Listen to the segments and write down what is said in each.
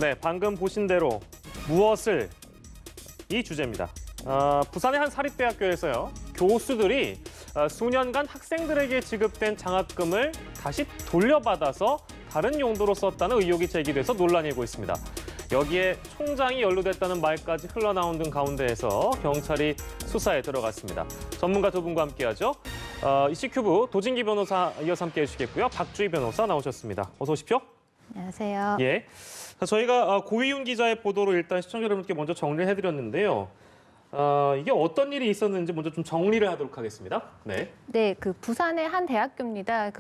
네, 방금 보신 대로 무엇을 이 주제입니다. 부산의 한 사립대학교에서요. 교수들이 수년간 학생들에게 지급된 장학금을 다시 돌려받아서 다른 용도로 썼다는 의혹이 제기돼서 논란이 일고 있습니다. 여기에 총장이 연루됐다는 말까지 흘러나온 등 가운데에서 경찰이 수사에 들어갔습니다. 전문가 두 분과 함께하죠. 이슈큐브 도진기 변호사 이어서 함께해 주시겠고요. 박주희 변호사 나오셨습니다. 어서 오십시오. 안녕하세요. 예. 저희가 고위훈 기자의 보도로 일단 시청자 여러분께 먼저 정리를 해드렸는데요. 이게 어떤 일이 있었는지 먼저 좀 정리를 하도록 하겠습니다. 네. 네, 그 부산의 한 대학교입니다.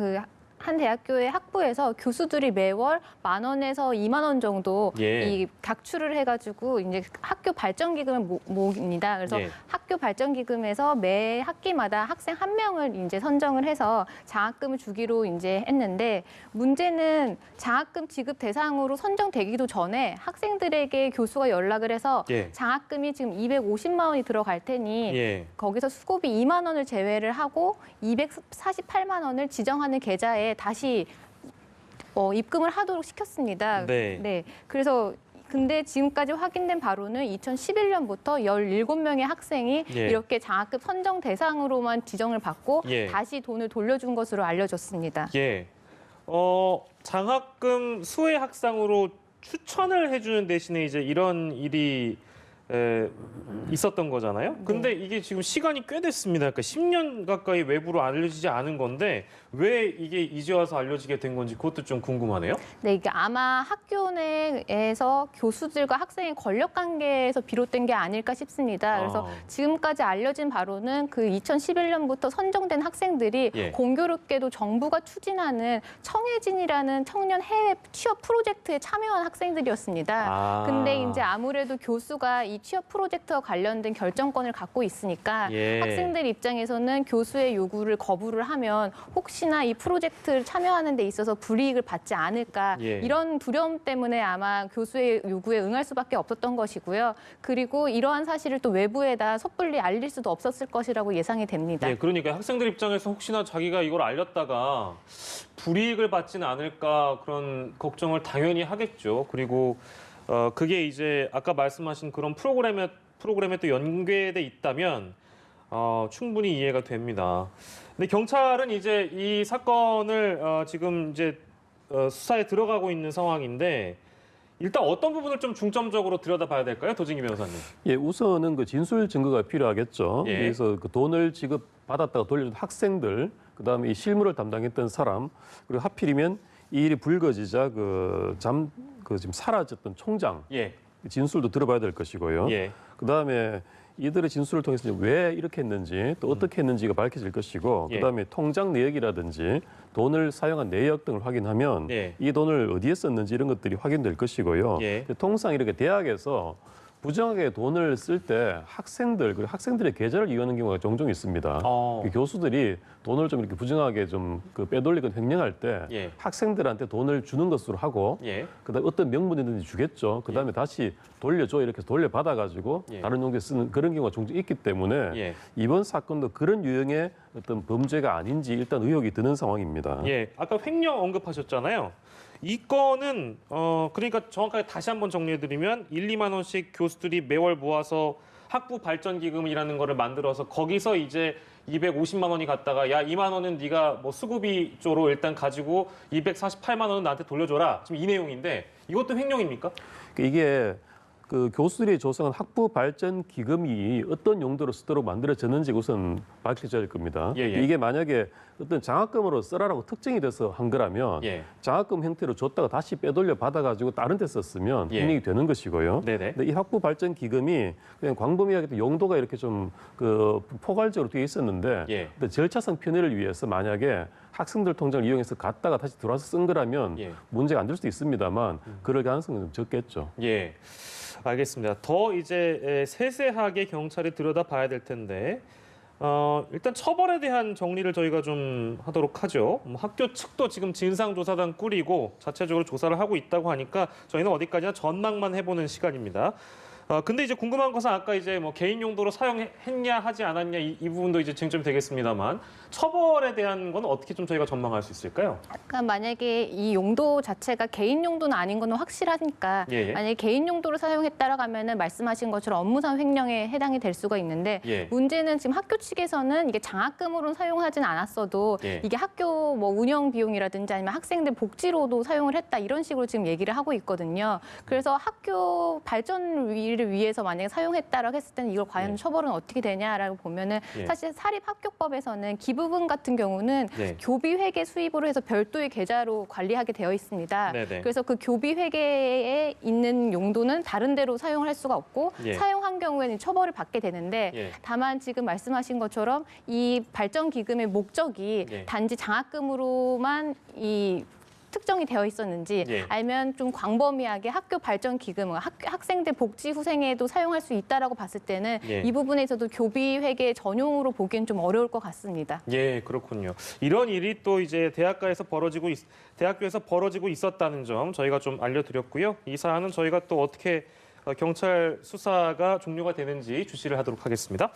한 대학교의 학부에서 교수들이 매월 10,000원에서 20,000원 정도 이 각출을 해가지고 이제 학교 발전 기금을 모읍니다. 그래서 학교 발전 기금에서 매 학기마다 학생 1명을 이제 선정을 해서 장학금을 주기로 이제 했는데 문제는 장학금 지급 대상으로 선정되기도 전에 학생들에게 교수가 연락을 해서 장학금이 지금 250만 원이 들어갈 테니 거기서 수고비 2만 원을 제외를 하고 248만 원을 지정하는 계좌에 다시 입금을 하도록 시켰습니다. 네. 그래서 근데 지금까지 확인된 바로는 2011년부터 17명의 학생이 이렇게 장학금 선정 대상으로만 지정을 받고 다시 돈을 돌려준 것으로 알려졌습니다. 장학금 수혜 학상으로 추천을 해주는 대신에 이제 이런 일이 있었던 거잖아요. 근데 이게 지금 시간이 꽤 됐습니다. 그러니까 10년 가까이 외부로 알려지지 않은 건데 왜 이게 이제 와서 알려지게 된 건지 그것도 좀 궁금하네요. 네, 이게 아마 학교 내에서 교수들과 학생의 권력 관계에서 비롯된 게 아닐까 싶습니다. 그래서 지금까지 알려진 바로는 그 2011년부터 선정된 학생들이 공교롭게도 정부가 추진하는 청해진이라는 청년 해외 취업 프로젝트에 참여한 학생들이었습니다. 근데 이제 아무래도 교수가 이 취업 프로젝트와 관련된 결정권을 갖고 있으니까 학생들 입장에서는 교수의 요구를 거부를 하면 혹시나 이 프로젝트를 참여하는 데 있어서 불이익을 받지 않을까 이런 두려움 때문에 아마 교수의 요구에 응할 수밖에 없었던 것이고요. 그리고 이러한 사실을 또 외부에다 섣불리 알릴 수도 없었을 것이라고 예상이 됩니다. 그러니까 학생들 입장에서 혹시나 자기가 이걸 알렸다가 불이익을 받지는 않을까 그런 걱정을 당연히 하겠죠. 그리고 그게 이제 아까 말씀하신 그런 프로그램에 또 연계돼 있다면 충분히 이해가 됩니다. 근데 경찰은 이제 이 사건을 지금 이제 수사에 들어가고 있는 상황인데 일단 어떤 부분을 좀 중점적으로 들여다봐야 될까요, 도진기 변호사님? 우선은 그 진술 증거가 필요하겠죠. 그래서 그 돈을 지급받았다가 돌려준 학생들, 그다음에 이 실무를 담당했던 사람, 그리고 하필이면 이 일이 불거지자 지금 사라졌던 총장 진술도 들어봐야 될 것이고요. 그다음에 이들의 진술을 통해서 왜 이렇게 했는지 또 어떻게 했는지가 밝혀질 것이고 그다음에 통장 내역이라든지 돈을 사용한 내역 등을 확인하면 이 돈을 어디에 썼는지 이런 것들이 확인될 것이고요. 통상 이렇게 대학에서 부정하게 돈을 쓸 때 학생들 그리고 학생들의 계좌를 이용하는 경우가 종종 있습니다. 교수들이 돈을 좀 이렇게 부정하게 좀 빼돌리거나 횡령할 때 학생들한테 돈을 주는 것으로 하고 그다음에 어떤 명분이든지 주겠죠. 그다음에 다시 돌려줘 이렇게 돌려받아가지고 다른 용도에 쓰는 그런 경우가 종종 있기 때문에 이번 사건도 그런 유형의 어떤 범죄가 아닌지 일단 의혹이 드는 상황입니다. 아까 횡령 언급하셨잖아요. 이 건은 그러니까 정확하게 다시 한번 정리해드리면 1, 2만 원씩 교수들이 매월 모아서 학부 발전 기금이라는 거를 만들어서 거기서 이제 250만 원이 갔다가 야 2만 원은 네가 뭐 수급이 쪽으로 일단 가지고 248만 원은 나한테 돌려줘라. 지금 이 내용인데 이것도 횡령입니까? 이게 그 교수들이 조성한 학부 발전 기금이 어떤 용도로 쓰도록 만들어졌는지 우선 밝혀져야 할 겁니다. 이게 만약에 어떤 장학금으로 쓰라라고 특정이 돼서 한 거라면 장학금 형태로 줬다가 다시 빼돌려 받아가지고 다른 데 썼으면 횡령이 되는 것이고요. 근데 이 학부 발전 기금이 그냥 광범위하게 용도가 이렇게 좀 포괄적으로 되어 있었는데 근데 절차상 편의를 위해서 만약에 학생들 통장을 이용해서 갔다가 다시 들어와서 쓴 거라면 문제가 안 될 수도 있습니다만 그럴 가능성은 좀 적겠죠. 알겠습니다. 더 이제 세세하게 경찰이 들여다봐야 될 텐데 일단 처벌에 대한 정리를 저희가 좀 하도록 하죠. 학교 측도 지금 진상조사단 꾸리고 자체적으로 조사를 하고 있다고 하니까 저희는 어디까지나 전망만 해보는 시간입니다. 근데 이제 궁금한 것은 아까 이제 뭐 개인 용도로 사용했냐 하지 않았냐 이 부분도 이제 쟁점이 되겠습니다만 처벌에 대한 건 어떻게 좀 저희가 전망할 수 있을까요? 그러니까 만약에 이 용도 자체가 개인 용도는 아닌 거는 확실하니까 예. 만약에 개인 용도로 사용했다라고 하면은 말씀하신 것처럼 업무상 횡령에 해당이 될 수가 있는데 예. 문제는 지금 학교 측에서는 이게 장학금으로는 사용하진 않았어도 예. 이게 학교 뭐 운영 비용이라든지 아니면 학생들 복지로도 사용을 했다 이런 식으로 지금 얘기를 하고 있거든요. 그래서 학교 발전을 위해서 만약에 사용했다라고 했을 때는 이걸 과연 예. 처벌은 어떻게 되냐라고 보면은 예. 사실 사립학교법에서는 기부금 같은 경우는 네. 교비 회계 수입으로 해서 별도의 계좌로 관리하게 되어 있습니다. 네네. 그래서 그 교비 회계에 있는 용도는 다른 데로 사용을 할 수가 없고 예. 사용한 경우에는 처벌을 받게 되는데 예. 다만 지금 말씀하신 것처럼 이 발전 기금의 목적이 예. 단지 장학금으로만 이 특정이 되어 있었는지 예. 아니면 좀 광범위하게 학교 발전 기금, 학생들 복지 후생에도 사용할 수 있다라고 봤을 때는 예. 이 부분에서도 교비 회계 전용으로 보기엔 좀 어려울 것 같습니다. 예, 그렇군요. 이런 일이 또 이제 대학교에서 벌어지고 있었다는 점 저희가 좀 알려드렸고요. 이 사안은 저희가 또 어떻게 경찰 수사가 종료가 되는지 주시를 하도록 하겠습니다.